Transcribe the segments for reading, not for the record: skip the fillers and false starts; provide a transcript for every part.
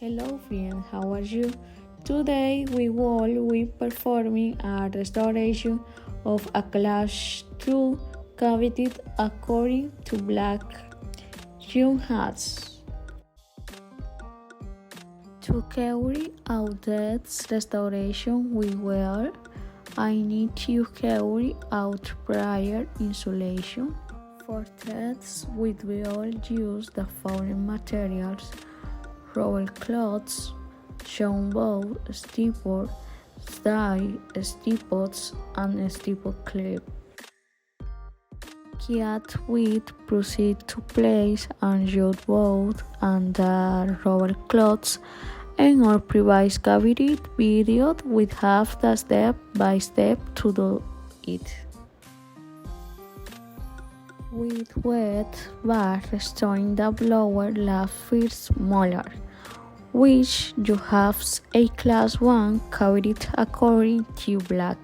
Hello friend, how are you? Today we will be performing a restoration of a glass tube cavity according to black young hats. To carry out this restoration I need to carry out prior insulation. For that we will use the following materials: roll cloths, shown bow, steeple, die, steeples, and steeple clip. Yet we proceed to place and use both and the roll cloths in our previous cavity video we have the step by step to do it. With wet bar restoring the lower left first molar, which you have a class 1 cavity according to black.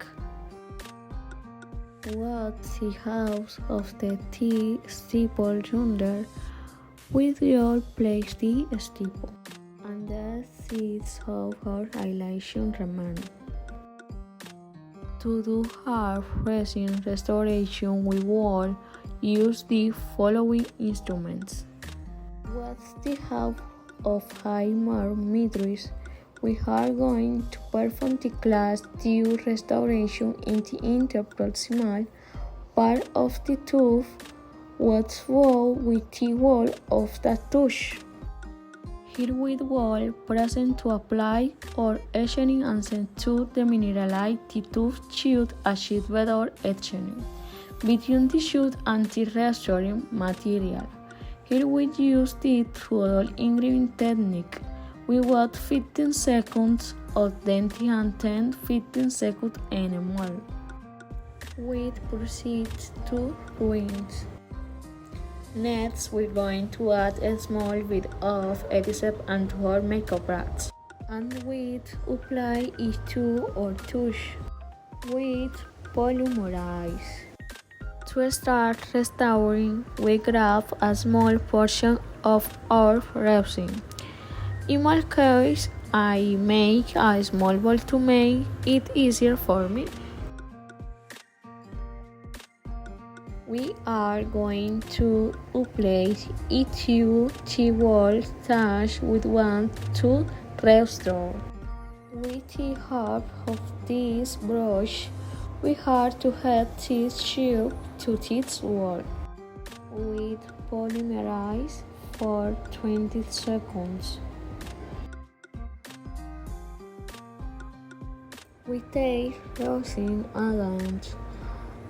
What the house of the T steeple under, we will place the steeple, and the seeds of our elation remain. To do half resin restoration we will use the following instruments. What's the half of high meters? We are going to perform the class 2 restoration in the interproximal part of the tube, what's wall with the wall of the touch. Here we will present to apply or etching and send to demineralize the tube shoot a sheet better etching between the shoot and the restoring material. Here we use the throttle engraving technique. We wait 15 seconds or then 15 seconds anymore. We proceed to rinse. Next, we're going to add a small bit of adhesive onto our makeup brush. And we apply it to our touch with polymerize. To start restoring, we grab a small portion of our resin. In my case, I make a small ball to make it easier for me. We are going to place it to the wall touch with one to restore. With the help of this brush, we have to add this shape to this wall. We polymerize for 20 seconds. We take resin adhesive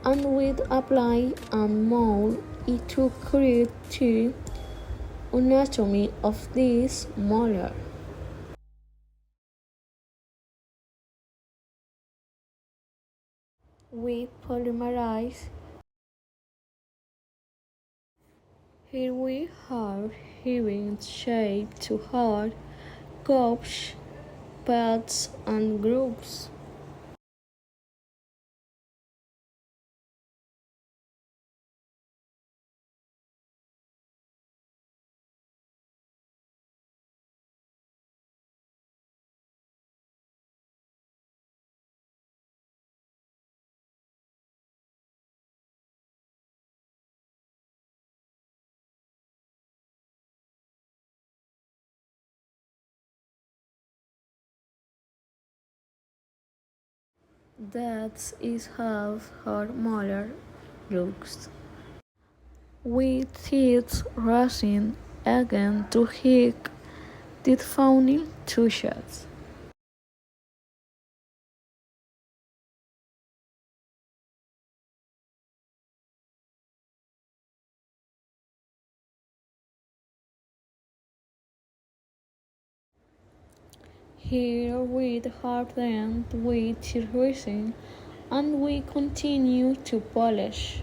and we apply and mold it to create the anatomy of this molar. We polymerize. Here we have giving shape to hard cups, pads, and groups. That is how our molar looks. We teach resin again to hit the final two shots. Here we harden with resin and we continue to polish.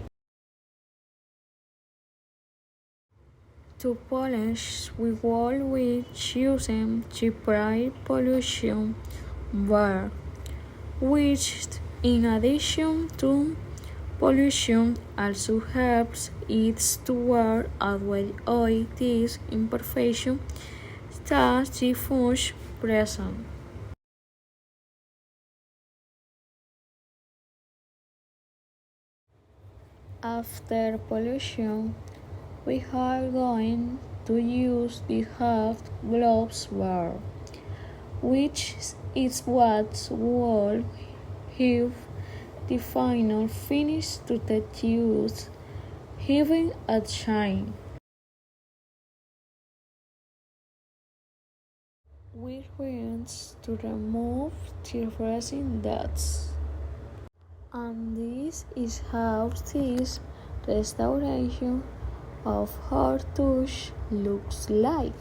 To polish, we will with using the pre-pollution bar, which in addition to pollution also helps it to wear away this imperfection starts the fuse present. After pollution, we are going to use the hard gloves bar, which is what will give the final finish to the tube, giving a shine. We rinse to remove the resin dots. And this is how this restoration of hard touch looks like.